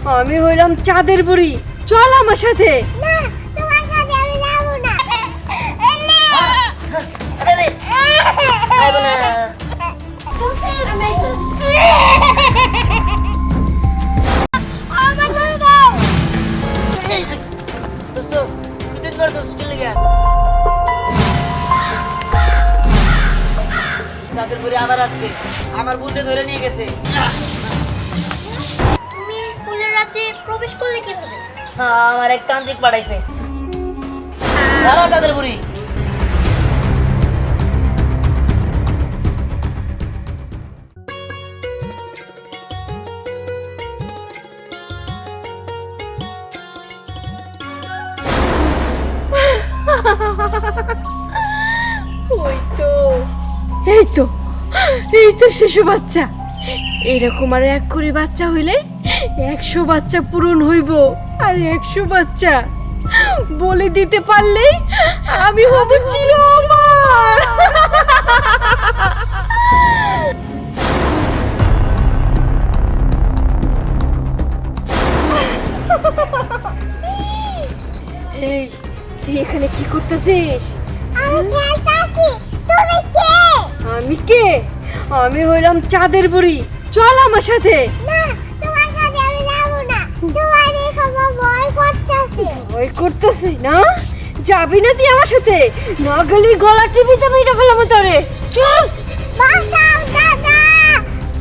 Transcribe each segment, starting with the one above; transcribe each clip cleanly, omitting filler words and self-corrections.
আমি হইলাম চাঁদের বুড়ি, চল আমার সাথে। না, তোমার সাথে আমি যাব না। আমার ধরে দাও। চাঁদের বুড়ি আবার আসছে, আমার বোনকে ধরে নিয়ে গেছে। তুমি ফুলের রাজ্যে প্রবেশ করলে কিভাবে? হ্যাঁ, আমার এক তান্ত্রিক পাঠাইছে। দাঁড়াও চাঁদের বুড়ি। ওই তো, এই তো, এই তো শিশু বাচ্চা। এরকম আর 1 কোটি বাচ্চা হইলে 100 বাচ্চা পূরণ হইব। আর 100 বাচ্চা বলে দিতে পারলেই আমি হব চির অমর। এই, তুই এখানে কি করতেছিস? আমি খেলতাছি। তুমি কে? আমি কে? আমি হইলাম চাঁদের বুড়ি, চল আমার সাথে। না, তোমার সাথে আমি যাব না। তোমার এই খবর ভয় করতেছে। ওই করতেছি না, যাবি না তুই আমার সাথে? না গেলি গলা টিপিতে মেরে ফেলাম তোরে। চল। বাঁচাও দাদা,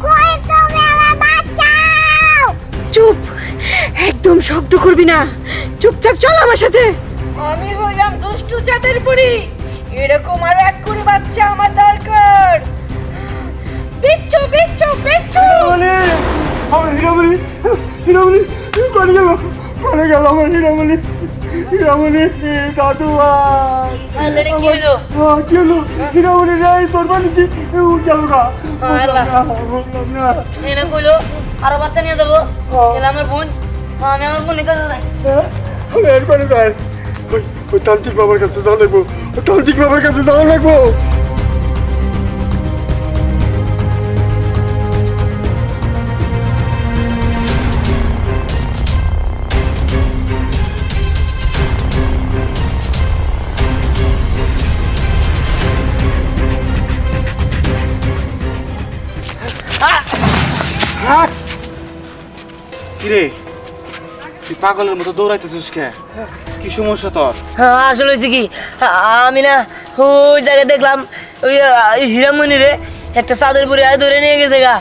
কই তুমি? আমার বাঁচাও। চুপ, একদম শব্দ করবি না, চুপচাপ চল আমার সাথে। আমি হইলাম দুষ্টু চাঁদের বুড়ি, এরকম আর 1 কোটি বাচ্চা আমার দরকার। বিচ্ছু বিচ্ছু বিচ্ছু। আমার হীরামণি, হীরামণি কোথায় গেল? কোথায় গেল আমার হীরামণি? হীরামণি দাদু ভাই, আল্লাহরে কি হলো? কি হলো? হীরামণি রে তোর বানিয়েছি গেল না, আল্লাহ। বললাম না। এনে কইলো আরো বাচ্চা নিয়ে যাবো। তাহলে আমার বোন, আমি আমার বোনের কাছে যাই। আমি এরপরে যাই, ওই তান্ত্রিক বাবার কাছে যাওয়া লাগবো, ওই তান্ত্রিক বাবার কাছে যাওয়া লাগবো। কিরে, তুই পাগলের মতো দৌড়াইতেছিস কে? কি সমস্যা তোর? আসলে হয়েছে কি, আমি না ওই জায়গায় দেখলাম ওই হীরামণি রে একটা চাঁদের বুড়ি আয় ধরে নিয়ে গেছে গা।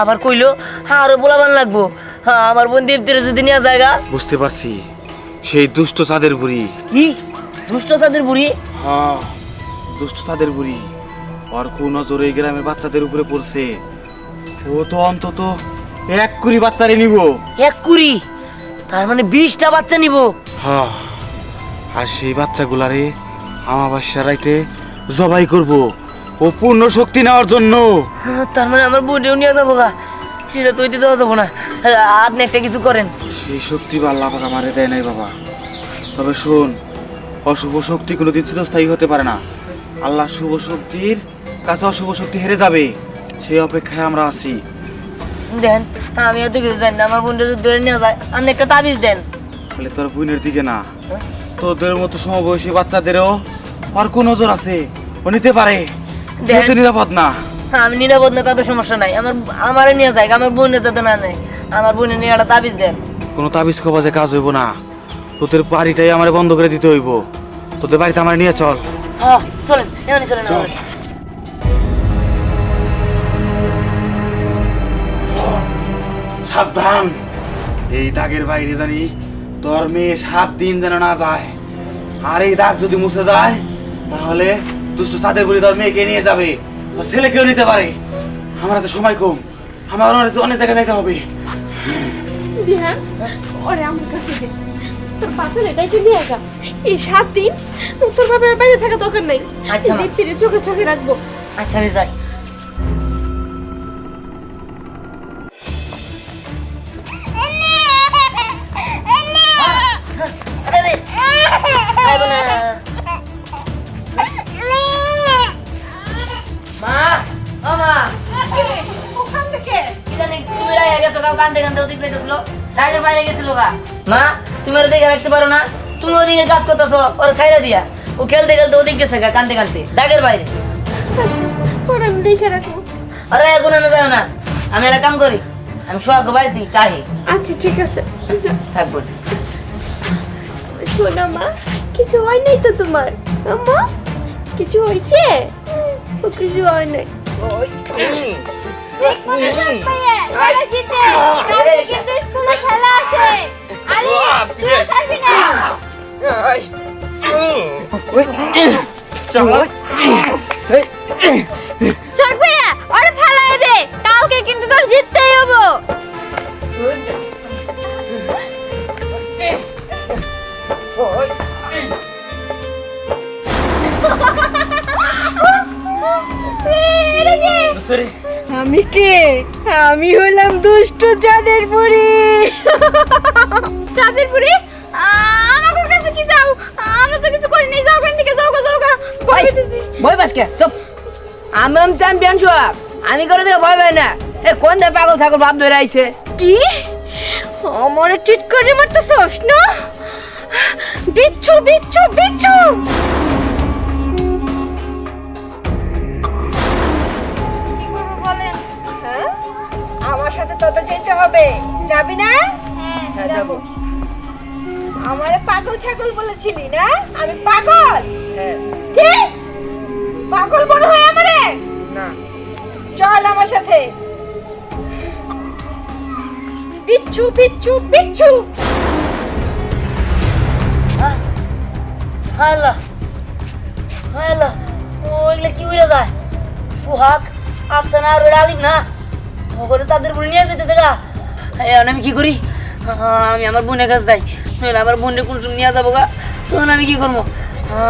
আবার কইলো আরো পোলাবান লাগবো। আমার বোন দীপ্তিরে যদি নিয়ে যায় গা। বুঝতে পারছি, সেই দুষ্ট চাঁদের বুড়ি। কি দুষ্ট চাঁদের বুড়ি? হ্যাঁ, দুষ্ট চাঁদের বুড়ি। ওর কোন নজর এই গ্রামের বাচ্চাদের উপরে পড়ছে। ও তো অন্তত 1 কোটি বাচ্চারে নিব। 1 কোটি? তার মানে 20টা বাচ্চা নিব। হ্যাঁ, আর সেই বাচ্চাগুলারে আমাবাস্যা রাইতে জবাই করব ও পূর্ণ শক্তি নেওয়ার জন্য। তার মানে আমার বোনও নিয়ে যাবো গা। সেটা তো দিতে যাবো না, আপনি একটা কিছু করেন। সেই শক্তি বা আল্লাহ পাক আমারে দেয় নাই বাবা। তবে শোন, অশুভ শক্তি কোনোদিন চিরস্থায়ী হতে পারে না। আল্লাহ শুভ শক্তির কাছে অশুভ শক্তি হেরে যাবে, সেই অপেক্ষায় আমরা আছি। দেন, আমি এত কিছু জানি না। আমার বোনটা যদি ধরে নিয়ে যায়, আপনি একটা তাবিজ দেন। বলে তোর বোনের দিকে না, তোদের মতো সমবয়সী বাচ্চাদেরও আর কোন নজর আছে, ও নিতে পারে। যেহেতু নিরাপদ না। আমি নিরাপদ না, তাদের সমস্যা নাই। আমারে নিয়ে যায়, আমার বোনের যাতে না নেয়। আমার বোনের নিয়ে একটা তাবিজ দেন। কোনো তাবিজ কবাজে কাজ হইব না, তোদের বাড়িটাই আমার বন্ধ করে দিতে হইব। তোদের বাড়িতে আমার নিয়ে চল। চলেন, এমনি চলেন। চল। সাবধান, এই দাগের বাইরে জানি তোর মেয়ে 7 দিন যেন না যায়। আর এই দাগ যদি মুছে যায়, তাহলে দুষ্ট চাঁদের বুড়ি তোর মেয়েকে নিয়ে যাবে, তোর ছেলেকেও নিতে পারে। আমার হাতে সময় কম, আমার অনেক জায়গায় যাইতে হবে। দিহান, ওরে আমার কাছে দে। তোর বাপের এটাই তো নিয়ে গা। এই 7 দিন তোর বাপের বাইরে থাকা দরকার নাই। আচ্ছা মা। দীপ্তিরে চোখে চোখে রাখবো। আচ্ছা, আমি যাই। মা, ও মা, ওখান থেকে কি জানি তুমি রাইয়া গেছো, কান্দে কান্দে ওদিক যাইতেছিল। দাগের বাইরে গেছিল গা। মা তুমি ওর দেখে রাখতে পারো না? তুমি ওদিকে কাজ করতেছো, ওরা ছাইরা দিয়া। ও খেলতে খেলতে ওদিক গেছে গা, কানতে কানতে দাগের বাইরে। আচ্ছা ওরা আমি দেখে রাখবো। আরে এখন আনা যাও না, আমি একটা কাম করি, আমি সোহাগ বাড়িতে টাহি আচ্ছা ঠিক আছে। থাকবো। শোনা মা, কিছু হয় নাই তো তোমার? আম্মা কিছু হয়েছে? ও কিছু হয় নাই। দেখবো তো সব ভাইয়া ওরা জিতে কালকে কিন্তু স্কুলে খেলা আছে আরে তুই থাকবি না চক ভাইয়া ওরে ফেলাই দে কালকে কিন্তু তোর জিততেই হবে আমি কে? আমি হলাম দুষ্ট চাঁদের বুড়ি। চাঁদের পুরি আমার কাছে কি যাও আমরা তো কিছু করি নাই যাও ওখান থেকে যাও ভয় পেতেছি ভয় পাস কে? চুপ। আমি চ্যাম্পিয়ন সোহাগ, আমি করে দিলে ভয় পাই না। এ কোন দে পাগল ছাগল ভাব ধরে আইছে? কি আমারে চিট করে মারতেছস না? বিচ্ছু বিচ্ছু বিচ্ছু! কি করব বলেন হ্যাঁ আমার সাথে তোতে যেতে হবে, যাবি না? হ্যাঁ যাবো। আমারে পাগল ছাগল বলেছিলি না? আমি পাগল? হ্যাঁ। কি পাগল মনে হয় আমারে? না। চল আমার সাথে। বিচ্ছু বিচ্ছু বিচ্ছু! হাল্লা হাল্লা, ওইগুলো কি উড়ে যায়? সোহাগ, আফসানা আর ওরা আলিম না, ওখানে চাঁদের বুড়ি নিয়ে যেতেছে গা। এখন আমি কি করি? আমি আমার বোনের কাছে যাই, নইলে আমার বোনের কোন সময় নিয়ে যাবো গা। তখন আমি কি করবো?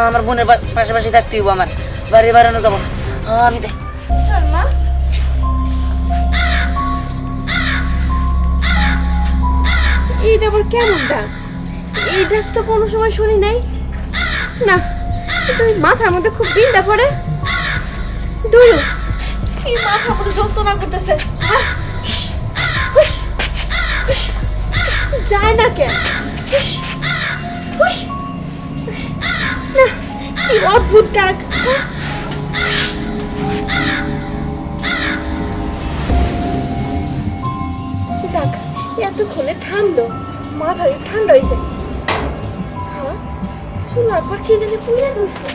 আমার বোনের পাশাপাশি থাকতে হইব, আমার বাড়ি বাড়ানো যাবো। আমি যাই। চল মা। এইটা আবার কেমন ডাক? এই ডাক তো কোনো সময় শুনি নাই। না কিন্তু এই মাথার মধ্যে খুব বিন্দা পড়ে। দুয়ু এই মাথার মধ্যে যন্ত্রণা করতেছে। আহ! হুশ! হুশ! যায় না কেন? হুশ! হুশ! না কি অদ্ভুত ডাক। যাক এতক্ষণে থামলো, মাথা ঠান্ডা হয়েছে। হ্যাঁ শোনার পর কি জানি পুড়ে গেছে।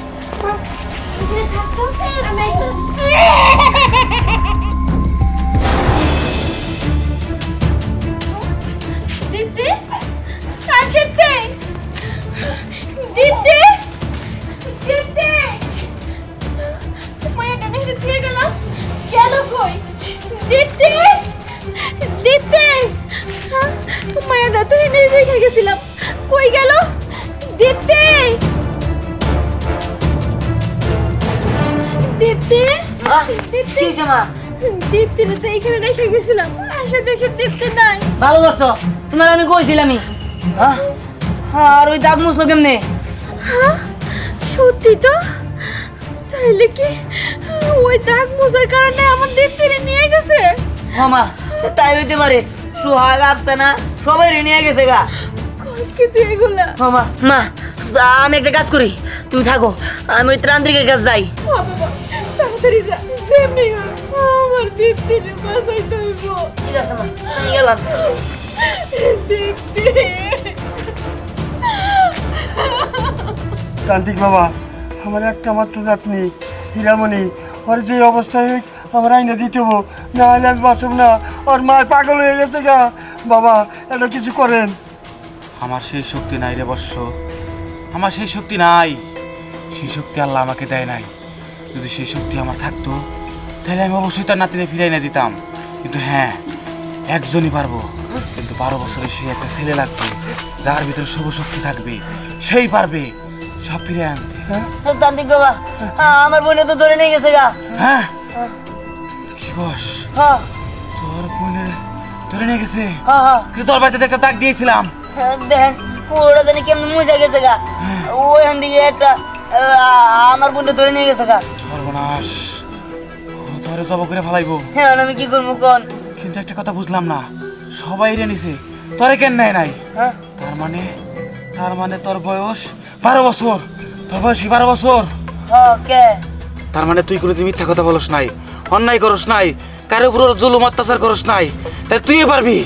দীপ্তি, আর দীপ্তি, দীপ্তি, দীপ্তি, মায়াটা নেহে দিয়ে গেল, গেল কই? দীপ্তি, দীপ্তি, মায়াটা তো এনে রেখে গেছিলাম, কই গেল? দীপ্তি, দীপ্তি, কি হয়েছে মা? দীপ্তির তো এখানে রেখে গেছিলাম, আসে দেখে দীপ্তি নাই। ভালো করছো, তোমার আমি কইছিলামই। আর ওই দাগ মুছলো কেমনে? হ্যাঁ সত্যি তো, তাইলে কি ওই দাগ মোছার কারণে আমার দীপ্তিরে নিয়ে গেছে? মা তাই হইতে পারে, সোহাগ আফসানা সবাই নিয়ে গেছে গা। কষ্ট তুই এগুলা। মা মা আমি একটা কাজ করি, তুমি থাকো, আমি ওই ত্রান্ত্রিকের কাছে যাই। বাবা তাড়াতাড়ি যা, সেমনি আমার দীপ্তিরে বাঁচাইতে হইব। ঠিক আছে মা, আমি গেলাম। দীপ্তি, তান্ত্রিক বাবা, আমার একটা মাত্র নাতনি হীরামণি, ওর যে অবস্থায় হোক আমার আইনে দিতে হবো, না হলে আমি বাঁচব না। ওর মা পাগল হয়ে গেছে গা। বাবা এটা কিছু করেন। আমার সেই শক্তি নাই রে বৎস, আমার সেই শক্তি নাই। সেই শক্তি আল্লাহ আমাকে দেয় নাই। যদি সেই শক্তি আমার থাকতো তাহলে আমি অবশ্যই তার নাতিনে ফিরাই না দিতাম। কিন্তু হ্যাঁ, একজনই পারবো। কিন্তু 12 বছরের সেই একটা ছেলে লাগবে যার ভিতরে শুভ শক্তি থাকবে, সেই পারবে সব ফিরে আনতে। তান্ত্রিক বাবা, আমার বোনে তো ধরে নিয়ে গেছে গা। হ্যাঁ কি বস, হ্যাঁ তোর বোনের ধরে নিয়ে গেছে? হ্যাঁ হ্যাঁ, কিন্তু তোর বাড়িতে একটা দাগ দিয়েছিলাম। দেখেন ওরা জানি কেমন মুছে গেছে গা। ওইখান দিকে একটা আমার বোনটা ধরে নিয়ে গেছে গা। সর্বনাশ, ও তোরে জব করে ফেলাইবো। হ্যাঁ আমি কি করবো কোন? কিন্তু একটা কথা বুঝলাম না, সবাই রে নিছে তোরে কেন নেয় নাই? হ্যাঁ তার মানে তোর বয়স 12 বছর। তোর বয়স 12 বছর। ওকে তার মানে তুই কোনোদিন মিথ্যা কথা বলস নাই, অন্যায় করস নাই, কারো উপর জুলুম অত্যাচার করস নাই, তাই তুই পারবি।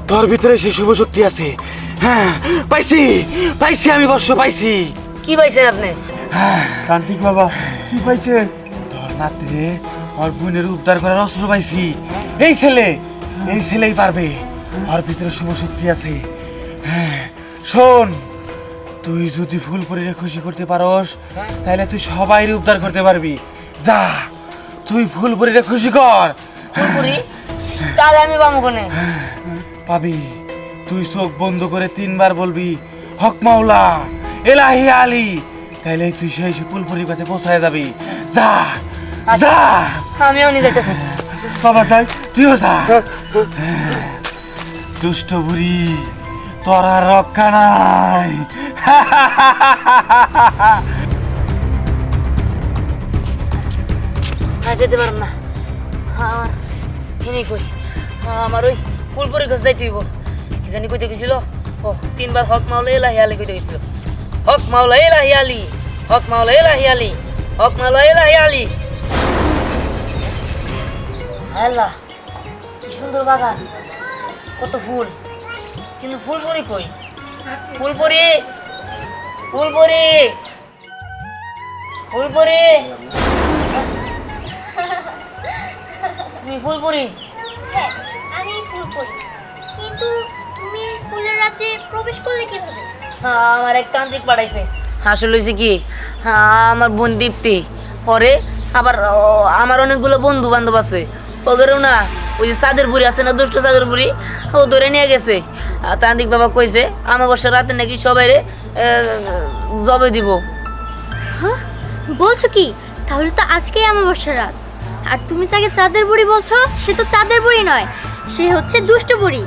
তোর ভিতরে সেই শুভ শক্তি আছে। হ্যাঁ পাইছি আমি বর্ষ পাইছি। কি পাইছেন আপনি? তান্ত্রিক বাবা কি পাইছে? তোর নাতিরে ওর বোনের উদ্ধার করার অস্ত্র পাইছি। এই ছেলেই পারবে, ওর ভিতরে শুভ শক্তি আছে। হ্যাঁ শোন, তুই যদি ফুলপুরিরে খুশি করতে পারস তাহলে তুই সবাইরে উদ্ধার করতে পারবি। যা তুই ফুলপুরিরে খুশি কর। ফুলপুরি তাহলে আমি পাবো কোনে? পাবি। তুই চোখ বন্ধ করে 3 বার বলবি হক মাওলা এলাহি আলী, তাইলে তুই সেই ফুলপুরির কাছে পৌঁছায় যাবি। যা যা। আমিও নিয়ে যাইতেছি। বাবা যাই। তুইও যা। দুষ্ট বুড়ি, তোর আর রক্ষা নাই। যেতে পারব না, আমার কিনে কই, আমার ওই ফুলপুরি গাছ যাইতে হইব। কি জানি কইতে গেছিল, ও 3 বার হক মাওলা এলাহি আলী কইতে গেছিল। হক মাওলা এলাহি আলী, হক মাওলা এলাহি আলী, হক মাওলা এলাহি আলী। আল্লাহ কি সুন্দর বাগান, কত ফুল, কিন্তু ফুলপুরি কই? ফুলপুরি ফুলপুরি ফুলপুরি, তুমি ফুলপুরি? হ্যাঁ আমি ফুল করি, কিন্তু তুমি ফুলের রাজ্যে প্রবেশ করলে কিভাবে? আমার এক তান্ত্রিক পাঠাইছে। আসলে হয়েছে কি, আমার বোন দীপ্তি পরে আবার আমার অনেকগুলো বন্ধু বান্ধব আছে, ওদেরও না ওই যে চাঁদের বুড়ি আছে না, দুষ্ট চাঁদের বুড়ি, ও ধরে নিয়ে গেছে। তান্ত্রিক বাবা কইছে আমাবস্যা রাতে নাকি সবাইরে জবে দিব। হ্যাঁ বলছো কি? তাহলে তো আজকেই অমাবস্যা রাত। আর তুমি তাকে চাঁদের বুড়ি বলছো, সে তো চাঁদের বুড়ি নয়, সে হচ্ছে দুষ্ট বুড়ি।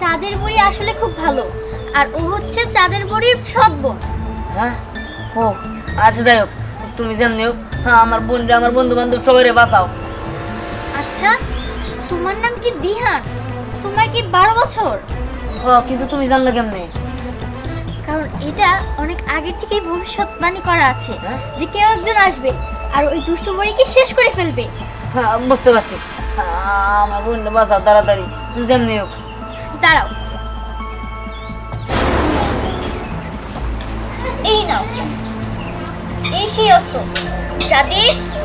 চাঁদের বুড়ি আসলে খুব ভালো, আর ও হচ্ছে চাঁদের বুড়ির সৎ বোন। হ্যাঁ ও আচ্ছা, যাই হোক, তুমি যেমনি হোক আমার বোনরে আমার বন্ধু বান্ধব সবাইরে বাঁচাও। আচ্ছা তোমার নাম কি দিহান? তোমার কি 12 বছর? কিন্তু তুমি জানলে কেমনে? কারণ এটা অনেক আগে থেকেই ভবিষ্যৎবাণী করা আছে হ্যাঁ? যে কেউ একজন আসবে আর ওই দুষ্ট বুড়িকে শেষ করে ফেলবে। বুঝতে পারছি, আমার বোনরে বাঁচাও তাড়াতাড়ি, যেমনি হোক। দাঁড়াও, এই নাও, এই সেই অস্ত্র যাতে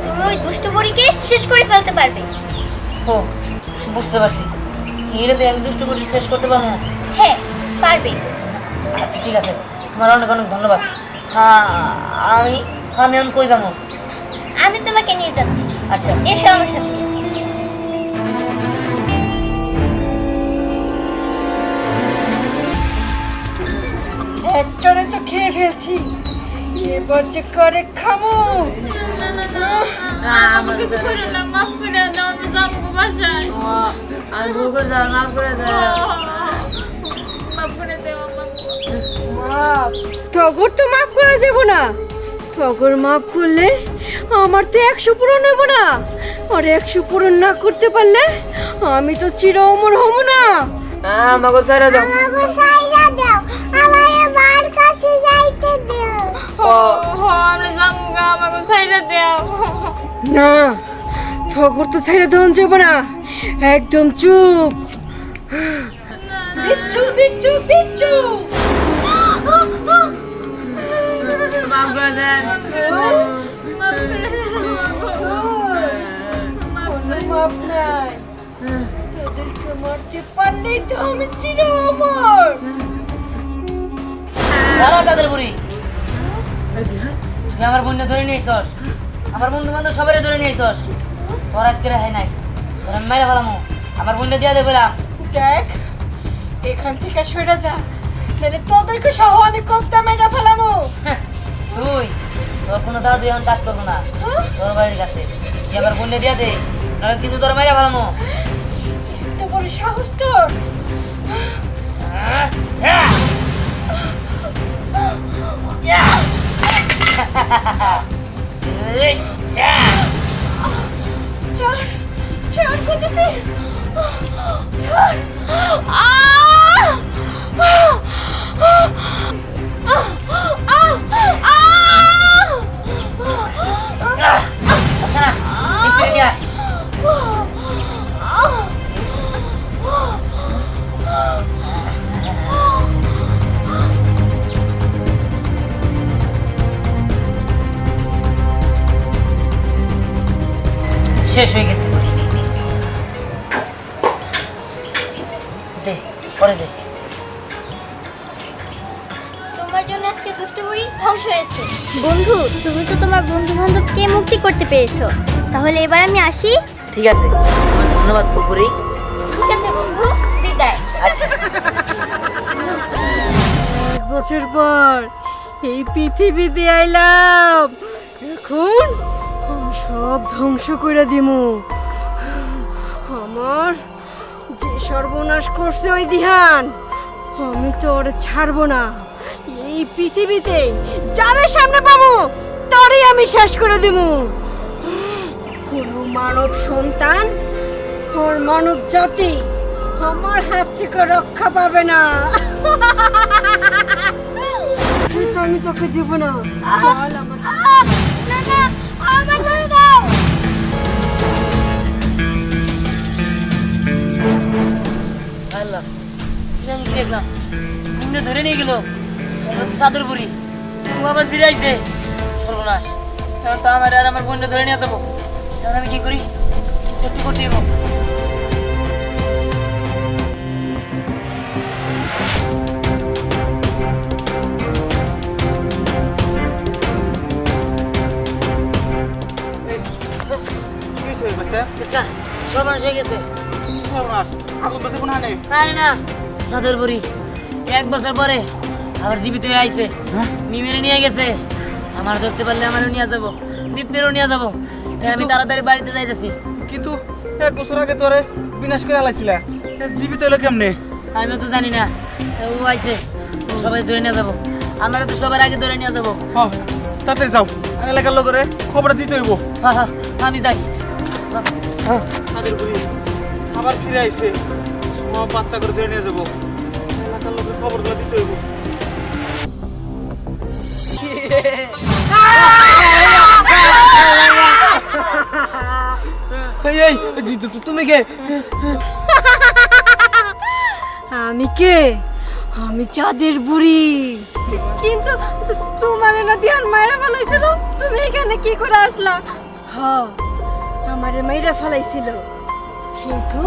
তুমি ওই দুষ্ট বুড়িকে শেষ করে ফেলতে পারবে। ও বুঝতে পারছি, এটা দিয়ে আমি দুষ্ট করে শেষ করতে পারবো না? হ্যাঁ পারবে। আচ্ছা ঠিক আছে, তোমার অনেক অনেক ধন্যবাদ। হ্যাঁ আমি এখন কই যাবো? আমি তোমাকে নিয়ে যাচ্ছি, আচ্ছা এসো আমার সাথে। একটারে তো খেয়ে ফেলছি, এবার যে করে খামো। আমি ভুল করে যাও, মাফ করে দাও। টগর তো মাফ করা যাব না, টগর মাফ করলে আমার তো 100 পূরণ হইব না, আর 100 পূরণ না করতে পারলে আমি তো চির অমর হব না। আমাকে ছেড়ে দাও। না, টগর তো ছেড়ে দেওয়া যাব না, একদম চুপ। বিচ্ছু বিচ্ছু বিচ্ছু, মাফ করে দেন। কোনো মাপ নাই, তোদেরকে মারতে পারলেই তো আমি চির অমর। দাঁড়াও তাদের বুড়ি, তুই আমার বোনটা ধরে নিয়ে আইসস, আমার বন্ধু বান্ধব সবাই ধরে নিয়ে আইসস, তোর আজকে রেহাই নাই, তোর আমি মেরে ফেলামো। আমার বোনটা দিয়ে দেবে। দেখ, এখান থেকে সরে যা, তাহলে তোদেরকে সহ আমি কপ্তা মেটা ফেলামো। তুই তোর কোনো দাদু এখন কাজ করবো না, তোর বাড়ির কাছে তুই আমার বোনটা দিয়ে দে, নাহলে কিন্তু তোর মেরে ফেলামো। এত বড় সাহস তোর! ছাড়, ছাড় করতেছি, ছাড়। শেষ হয়ে গেছে। দে পরে দে। তোমার জন্য আজকে দুষ্ট বুড়ি ধ্বংস হয়েছে। বন্ধু, তুমি তো তোমার বন্ধু বান্ধবকে মুক্তি করতে পেরেছো, তাহলে এবার আমি আসি। ঠিক আছে, তোমার ধন্যবাদ পুকুরি। ঠিক আছে বন্ধু, বিদায়। আচ্ছা। এক বছর পর এই পৃথিবীতে আইলাম, এখন আমি সব ধ্বংস করে দিমু। আমার যে সর্বনাশ করছে ওই দিহান, আমি তো ওর ছাড়বো না। এই পৃথিবীতে যারে সামনে পাবো তারই আমি শেষ করে দিমু। কোনো মানব সন্তান ওর মানব জাতি আমার হাত থেকে রক্ষা পাবে না। আমি তোকে দিব না, চল আমার না না, আমার ধরে দাও। আল্লাহ, এটা আমি কি দেখলাম? মুন্ডে ধরে নিয়ে গেল চাদর বুড়ি। ও আবার ফিরে আইছে। সর্বনাশ, এখন তো আমার আর আমার বোনটা ধরে নিয়ে যাবো। এখন আমি কি করি? সত্যি করতে দিব। সর্বনাশ হয়ে গেছে। আগুন বাজে কোন হানে? আরে না, চাদর বুড়ি 1 বছর পরে আবার জীবিত হয়ে আইছে। মিমেরে নিয়ে গেছে। আমার ধরতে পারলে আমারও নিয়ে যাবো, দীপ্তেরও নিয়ে যাবো। তাই আমি তাড়াতাড়ি বাড়িতে যাইতেছি। কিন্তু 1 বছর আগে তোরে বিনাশ করে আলাইছিলা, জীবিত হলো কেমনে? আমিও তো জানি না। ও আইছে, সবাই ধরে নিয়ে যাবো। আমারও তো সবার আগে ধরে নিয়ে যাবো। হ্যাঁ, তাতে যাও, এলাকার লোকেরে খবর দিতে হইব। হ্যাঁ হ্যাঁ, আমি যাই। তাদের বুড়ি আবার ফিরে আইছে, সব বাচ্চা করে ধরে নিয়ে যাবো। এলাকার লোকের খবরগুলো দিতে হইব। তুমি কে? আমি কে? আমি চাঁদের বুড়ি। কিন্তু তোমার না দিয়ান মায়েরা ফেলাইছিল, তুমি এখানে কি করে আসলা? হ্যাঁ, আমারে মাইরা ফেলাইছিল, কিন্তু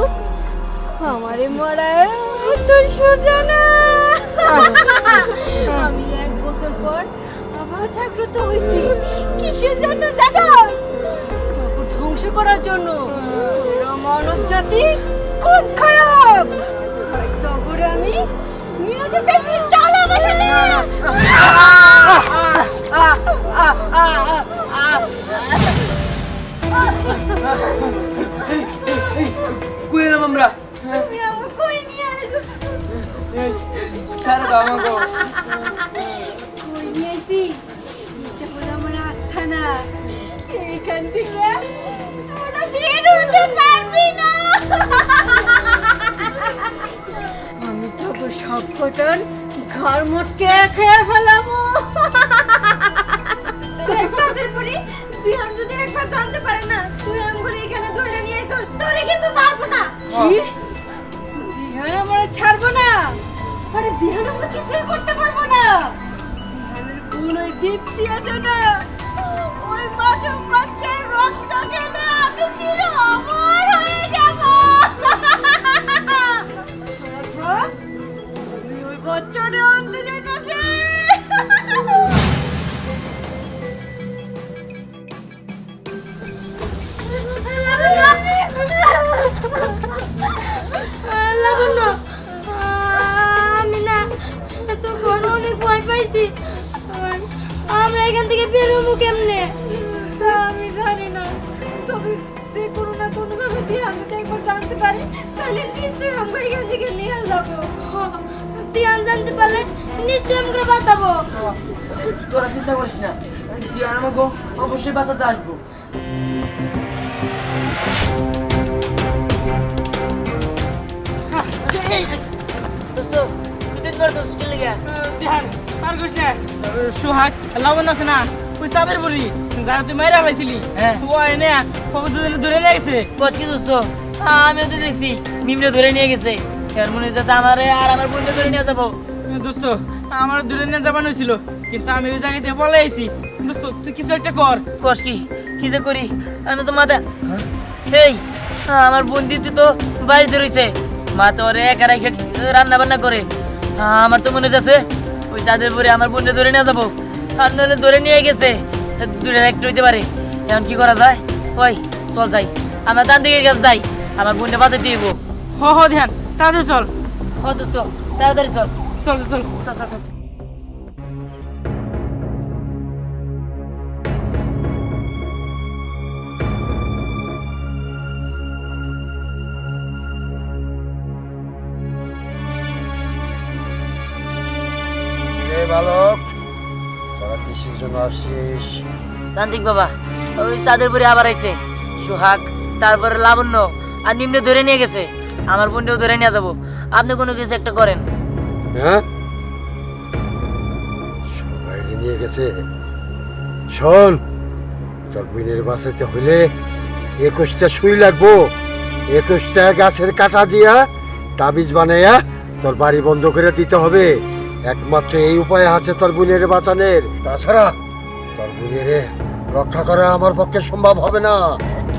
আমারে মরা তো সোজা না। আমি 1 বছর পর আবার জাগ্রত হইছি। কিসের জন্য জাগা? তারপর ধ্বংস করার জন্য। তোরা মানব জাতি খুব খারাপ, তখন আমি নিয়ে যেতেছি। চল আমার সাথে। কই এলাম আমরা? তুমি আমাকে কই নিয়ে আসছো? ছাড়ো দাও আমাকে। কই নিয়ে আইছি? এটা হলো আমার আস্থানা। এইখান থেকে তোরা বের হতে পারবি না। আমি তোকে সব কটার ঘর মোটকে খেয়ে ফেলাবো। তাদের পরে জিহান যদি একবার জানতে পারে না তুই আমগুলো এখানে ধরে নিয়ে আইছস, তোরে কিন্তু ছাড়বো না। কি? দিহান আমরা ছাড়বো না? আরে দিহান আমরা কিছুই করতে পারবো না। দিহানের বোন ওই দীপ্তি আছে না, ওই মাসুম বাচ্চার রক্ত খেলে আমি চির অমর হয়ে যাব। আমি ওই বাচ্চাটা আনতে যাইতাছি। আমি না তখন অনেক ভয় পাইছি। আমরা এখান থেকে বেরোবো কেমনে? আমি জানি না, তবে যে কোনো না কোনো ভাবে দিয়ে আমি তো একবার জানতে পারি, তাহলে নিশ্চয়ই আমরা এখান থেকে নিয়ে যাবো। তিয়ান জানতে পারলে নিশ্চয়ই আমরা বাঁচাবো। তোরা চিন্তা করিস না, দিয়ান আমাকে অবশ্যই বাঁচাতে আসবো। দোস্ত, তুই তো করতেছিস কি লিগা? ধ্যান আর কইস না সুহাগ লাবণ আছে না ওই চাঁদের বুড়ি যারা তুই মাইরা পাইছিলি হ্যাঁ। ও এনে ও দুজনে ধরে নিয়ে গেছে কস কি দোস্ত? আমিও তো দেখছি নিম্নে ধরে নিয়ে গেছে। এর মনে হচ্ছে আমারে আর আমার বোনকে ধরে নিয়ে যাবো। দোস্ত আমার দূরে নিয়ে যাবানো হয়েছিল কিন্তু আমি ওই জায়গা থেকে বলে আইছি দোস্ত তুই কিছু একটা কর কস কি কি যে করি? আমি তো মাথা এই আমার বোন দীপ্তি তো বাড়িতে রয়েছে। মা তো ওরে একা রেখে রান্না বান্না করে। আমার তো মনে হচ্ছে ওই চাঁদের পরে আমার বোনকে ধরে নিয়ে যাবো। আর নইলে ধরে নিয়ে গেছে দূরে একটু হইতে পারে। এখন কি করা যায়? ওই চল যাই, আমরা তার দিকে কাছে যাই, আমার বোনটা বাঁচাই দিব। হ ধ্যান তাড়াতাড়ি চল ও দোস্ত তাড়াতাড়ি চল চল চল চল চল চল। রে বালক, তোরা কিসের জন্য আসছিস? তান্ত্রিক বাবা, ওই চাঁদের পরে আবার আইছে সোহাগ, তারপরে লাবণ্য আর নিম্নে ধরে নিয়ে গেছে। আমার বোনটাও ধরে নিয়ে যাবো। আপনি কোনো কিছু একটা করেন। হ্যাঁ, সবাই নিয়ে গেছে। শোন, তোর বোনের বাঁচাইতে হইলে 21টা সুই লাগবো। 21টা গাছের কাটা দিয়া তাবিজ বানাইয়া তোর বাড়ি বন্ধ করে দিতে হবে। একমাত্র এই উপায় আছে তোর বোনের বাঁচানোর। তাছাড়া তোর বোনের রক্ষা করা আমার পক্ষে সম্ভব হবে না।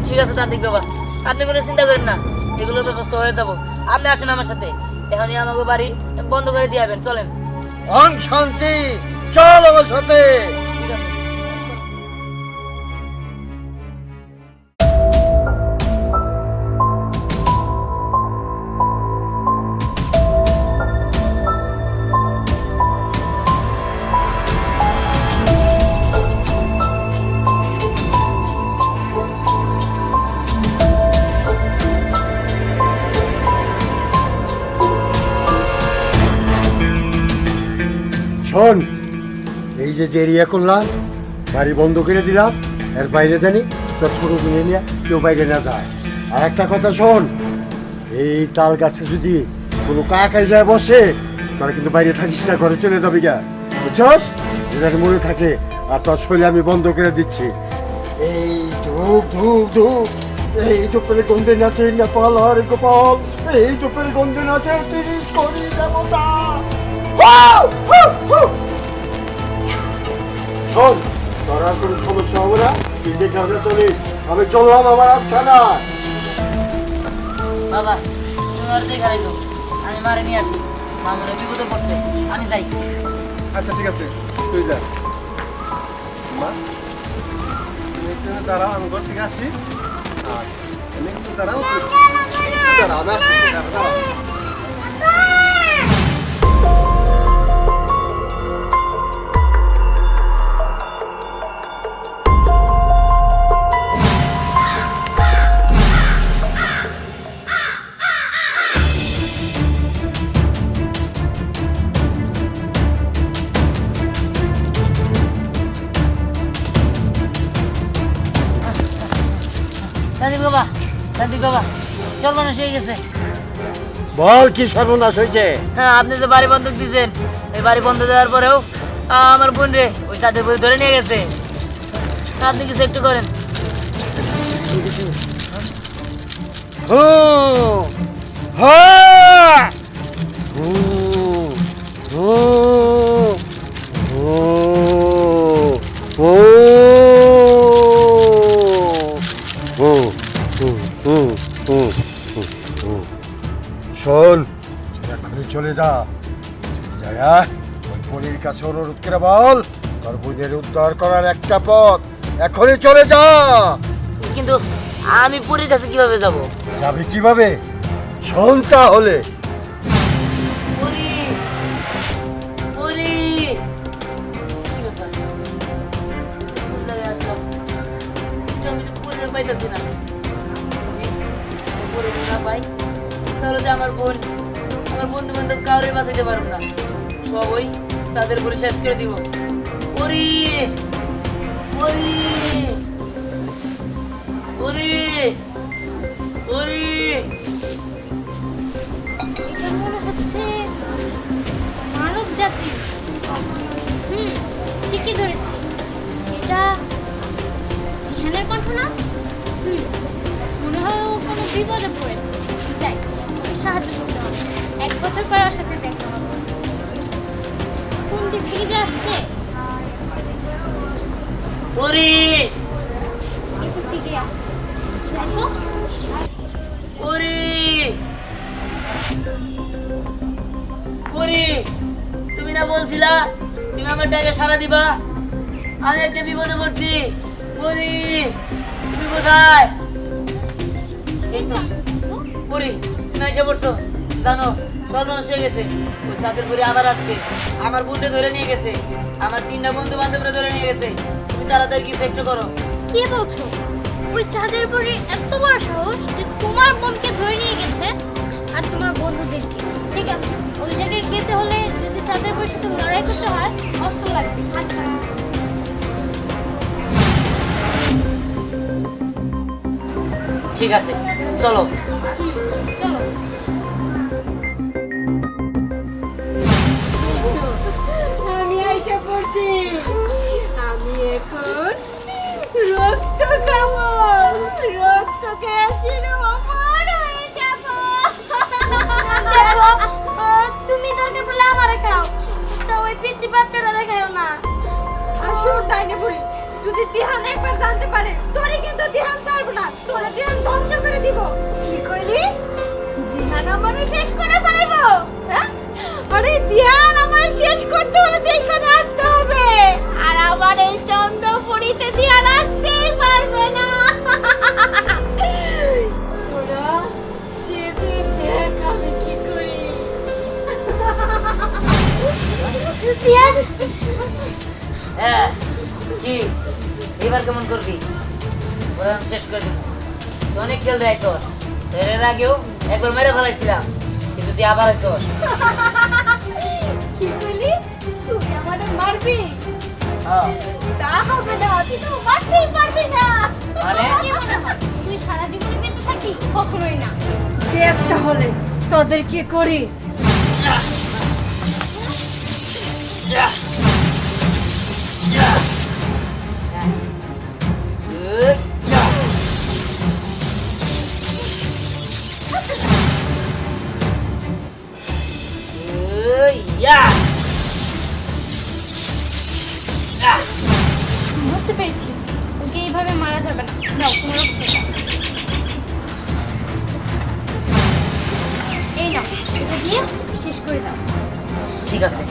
ঠিক আছে তান্ত্রিক বাবা, আপনি কোনো চিন্তা করেন না, এগুলোর ব্যবস্থা হয়ে যাবো। আপনি আসেন আমার সাথে, এখনই আমাকে বাড়ি বন্ধ করে দিয়ে যাবেন। চলেন। অং শান্তি, চল আমার সাথে। ঠিক আছে। শোন, এই যে এরিয়া করলাম, বাড়ি বন্ধ করে দিলাম, এর বাইরে জানি তোর ছোট কিনে নিয়ে কেউ বাইরে না যায়। আর একটা কথা শোন, এই তাল গাছে যদি কোনো কাকাই যায় বসে, তোরা কিন্তু বাইরে থাকিস না, ঘরে চলে যাবি গা, বুঝছস? যেটা মনে থাকে। আর তোর শরীরে আমি বন্ধ করে দিচ্ছি। এই ধূপ ধূপ ধূপ, এই ধূপের গন্ধে নাচে নেপাল আর গোপাল, এই ধূপের গন্ধে নাচে 30 কোটি দেবতা। শোন, তোর আর কোনো সমস্যা হবে না, তুই দেখে আমরা চলি। আমি চললাম আমার আস্থানা। বাবা, তুমি আর দেখা রাখো, আমি মারে নিয়ে আসি। মামুনের বিপদে পড়ছে, আমি যাই। আচ্ছা ঠিক আছে, তুই যা। মা, তুমি একটু দাঁড়াও, আমি ঘর থেকে আসি। আচ্ছা, তুমি একটু দাঁড়াও, একটু দাঁড়াও, আমি আসছি, দাঁড়াও। তান্ত্রিক বাবা, তান্ত্রিক বাবা, সর্বনাশ হয়ে গেছে। বল, কি সর্বনাশ হয়েছে? হ্যাঁ, আপনি যে বাড়ি বন্ধক দিয়েছেন, এই বাড়ি বন্ধ দেওয়ার পরেও আমার বোন রে ওই চাঁদের পরে ধরে নিয়ে গেছে। আপনি কিছু একটু করেন। হো হ্যাঁ, হো হো হো হো হো হো হো হো। শোন, তুই এখনই চলে যা। যায়া ওই পরীর কাছে অনুরোধ করে বল, তোর বোনের উদ্ধার করার একটা পথ। এখনই চলে যা। কিন্তু আমি পুরীর কাছে কিভাবে যাব? যাবি কিভাবে? শোন তাহলে। পুরী, পুরী। কি ব্যাপার? কোন জায়গায় আসলাম? কিন্তু আমি তো পুরীরে পাইতেছি না। যদি পুরী না পাই, তাহলে যে আমার বন্ধু বান্ধব কাউরে বাঁচাইতে পারবো না। সব ওই চাঁদের পুরী শেষ করে দিব। পুরী, পুরী, পুরী, পুরী। এটা মনে হচ্ছে মানব জাতি। হুম, ঠিকই ধরেছি। এটা ধ্যানের কণ্ঠ না? মনে হয় ও কোনো বিপদে পড়েছে। যাই, ওকে সাহায্য করতে হবে। 1 বছর পর ওর সাথে দেখা হবে। কোন দিক থেকে যে আসছে? পরি এদিক থেকে আসছে। দেখো, পরি পরি, তুমি না বলছিলা তুমি আমার ডাকে সাড়া দিবা? আমি একটা বিপদে পড়ছি। পরি, তুমি কোথায়? এই তো পরি, তুমি এসে পড়ছো। জানো সর্বনাশ হয়ে গেছে। ওই চাঁদের পরি আবার আসছে, আমার বোনকে ধরে নিয়ে গেছে, আমার 3টা বন্ধু বান্ধবরা ধরে নিয়ে গেছে। তুমি তাড়াতাড়ি কিছু একটা করো। কি বলছো? ওই চাঁদের পরে এত বড় সাহস যে তোমার মনকে ধরে নিয়ে গেছে আর তোমার বন্ধুদেরকে। ঠিক আছে, ওই জায়গায় যেতে হলে যদি চাঁদের পরের সাথে লড়াই করতে হয়, অস্ত্র লাগবে। আচ্ছা, ঠিক আছে, চলো। চলো। আমি আইসা পড়ছি। আমি এখন রক্ত খাবো। রক্ত খেয়ে শিরো অমর হয়ে যাবো। দেখো, তুমি দরকার পড়লে আমারে খাও, তা ওই পিচ্চি বাচ্চাটা দেখাও না। আসুর তাই না বলি, যদি দিহান একবার জানতে পারে তোরে কিন্তু দিহান ছাড়বো না, তোরে দিহান ধ্বংস করে দিব। কি কইলি? দিহান আমারে শেষ করে ফেলবো? হ্যাঁ, আরে দিহান আমারে শেষ করতে হলে তো এখানে আসতে হবে, আর আমার এই চন্দ্রপুরীতে দিহান আসতেই পারবে না। ওরা চেয়েছে দেখ আমি কি করি। দিয়ান, হ্যাঁ, কি এবার কেমন করবি? ওরা আমি শেষ করে দেবো। তুই অনেক খেল দেয় তোর, এর আগেও একবার মেরে ফেলাইছিলাম, কিন্তু তুই আবার তোর। কি কইলি? তুই আমারে মারবি? হ্যাঁ, তা হবে না, তুই তো মারতেই পারবি না। মানে কি মনে হয় তুই সারা জীবনে বেঁচে থাকবি? কখনোই না। দেখ তাহলে তোদের কি করি। বুঝতে পেরেছি, ওকে এইভাবে মারা যাবে না। নাও, তোমার রক্ত দাও। এই নাও, এটা দিয়ে শেষ করে দাও। ঠিক আছে।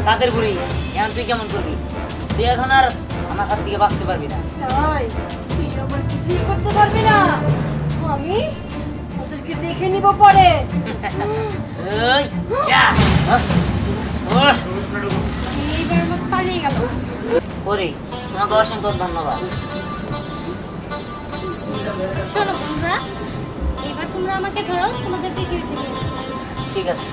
তাদের বুড়ি, এখন তুই কেমন করবি? তুই এখন আর আমার হাত থেকে বাঁচতে পারবি না। তাই তুই আমার কিছুই করতে পারবি না। আমি ওদেরকে দেখে নিব পরে। ওই, ইয়া, ওহ, এইবার আমার পালিয়ে গেল। বুড়ি, তোমাকে অসংখ্য ধন্যবাদ। শোনো বন্ধুরা, এবার তোমরা আমাকে ধরো, তোমাদেরকে ঘিরে দিবে। ঠিক আছে।